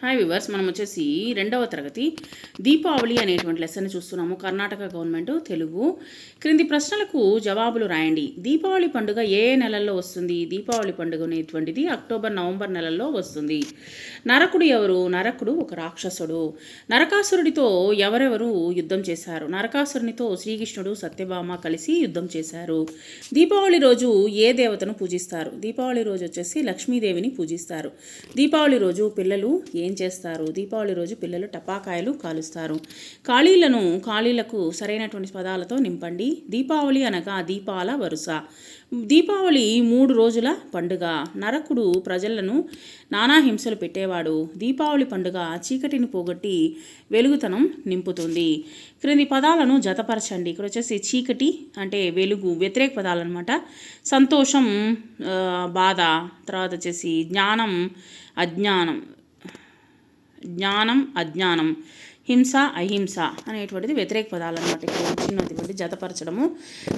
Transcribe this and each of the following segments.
Hi viewers, మనం వచ్చేసి రెండవ తరగతి దీపావళి అనేటువంటి లెసన్ చూస్తున్నాము. కర్ణాటక గవర్నమెంట్ తెలుగు. క్రింది ప్రశ్నలకు జవాబులు రాయండి. దీపావళి పండుగ ఏ నెలల్లో వస్తుంది? దీపావళి పండుగ అనేటువంటిది అక్టోబర్ నవంబర్ నెలల్లో వస్తుంది. నరకుడు ఎవరు? నరకుడు ఒక రాక్షసుడు. నరకాసురుడితో ఎవరెవరు యుద్ధం చేశారు? నరకాసురునితో శ్రీకృష్ణుడు సత్యభామ కలిసి యుద్ధం చేశారు. దీపావళి రోజు ఏ దేవతను పూజిస్తారు? దీపావళి రోజు వచ్చేసి లక్ష్మీదేవిని పూజిస్తారు. దీపావళి రోజు పిల్లలు ఏం చేస్తారు? దీపావళి రోజు పిల్లలు టపాకాయలు కాలుస్తారు. ఖాళీలకు సరైనటువంటి పదాలతో నింపండి. దీపావళి అనగా దీపాల వరుస. దీపావళి 3 రోజుల పండుగ. నరకుడు ప్రజలను నానా హింసలు పెట్టేవాడు. దీపావళి పండుగ చీకటిని పోగొట్టి వెలుగుతనం నింపుతుంది. క్రింది పదాలను జతపరచండి. ఇక్కడ వచ్చేసి చీకటి అంటే వెలుగు, వ్యతిరేక పదాలు అనమాట. సంతోషం, బాధ. తర్వాత వచ్చేసి జ్ఞానం, అజ్ఞానం, హింస, అహింస అనేటువంటిది వ్యతిరేక పదాలు అనమాట. ఇక్కడ చిన్నటువంటి జతపరచడము.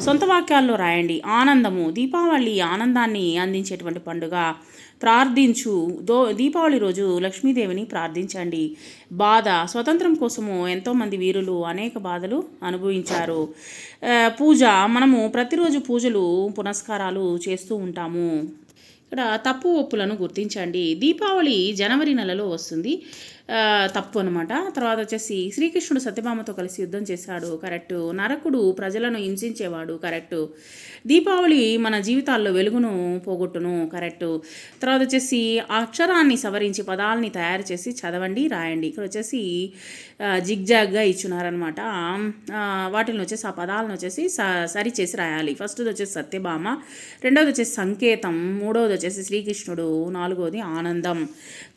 సొంత వాక్యాల్లో రాయండి. ఆనందము. దీపావళి ఆనందాన్ని అందించేటువంటి పండుగ. ప్రార్థించు. దీపావళి రోజు లక్ష్మీదేవిని ప్రార్థించండి. బాధ. స్వతంత్రం కోసము ఎంతోమంది వీరులు అనేక బాధలు అనుభవించారు. పూజ. మనము ప్రతిరోజు పూజలు పునస్కారాలు చేస్తూ ఉంటాము. ఇక్కడ తప్పు ఒప్పులను గుర్తించండి. దీపావళి జనవరి నెలలో వస్తుంది, తప్పు అనమాట. తర్వాత వచ్చేసి శ్రీకృష్ణుడు సత్యభామతో కలిసి యుద్ధం చేశాడు, కరెక్టు. నరకుడు ప్రజలను హింసించేవాడు, కరెక్టు. దీపావళి మన జీవితాల్లో వెలుగును పోగొట్టును, కరెక్టు. తర్వాత వచ్చేసి అక్షరాన్ని సవరించి పదాలని తయారు చేసి చదవండి, రాయండి. ఇక్కడ వచ్చేసి జిగ్జాగ్గా ఇచ్చున్నారనమాట. వాటిని వచ్చేసి ఆ పదాలను వచ్చేసి సరి చేసి రాయాలి. ఫస్ట్ది వచ్చేసి సత్యభామ, రెండవది వచ్చేసి సంకేతం, మూడవది వచ్చేసి శ్రీకృష్ణుడు, నాలుగవది ఆనందం.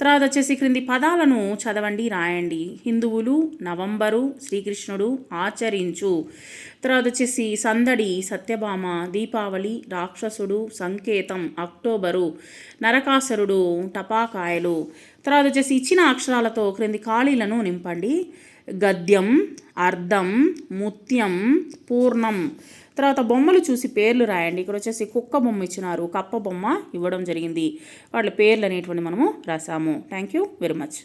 తర్వాత వచ్చేసి క్రింది పదాలను చదవండి, రాయండి. హిందువులు, నవంబరు, శ్రీకృష్ణుడు, ఆచరించు. తర్వాత వచ్చేసి సందడి, సత్యభామ, దీపావళి, రాక్షసుడు, సంకేతం, అక్టోబరు, నరకాసురుడు, టపాకాయలు. తర్వాత వచ్చేసి ఇచ్చిన అక్షరాలతో క్రింది ఖాళీలను నింపండి. గద్యం, అర్థం, ముత్యం, పూర్ణం. తర్వాత బొమ్మలు చూసి పేర్లు రాయండి. ఇక్కడ వచ్చేసి కుక్క బొమ్మ ఇచ్చినారు, కప్ప బొమ్మ ఇవ్వడం జరిగింది. వాళ్ళ పేర్లు అనేటువంటి మనము రాసాము. Thank you very much.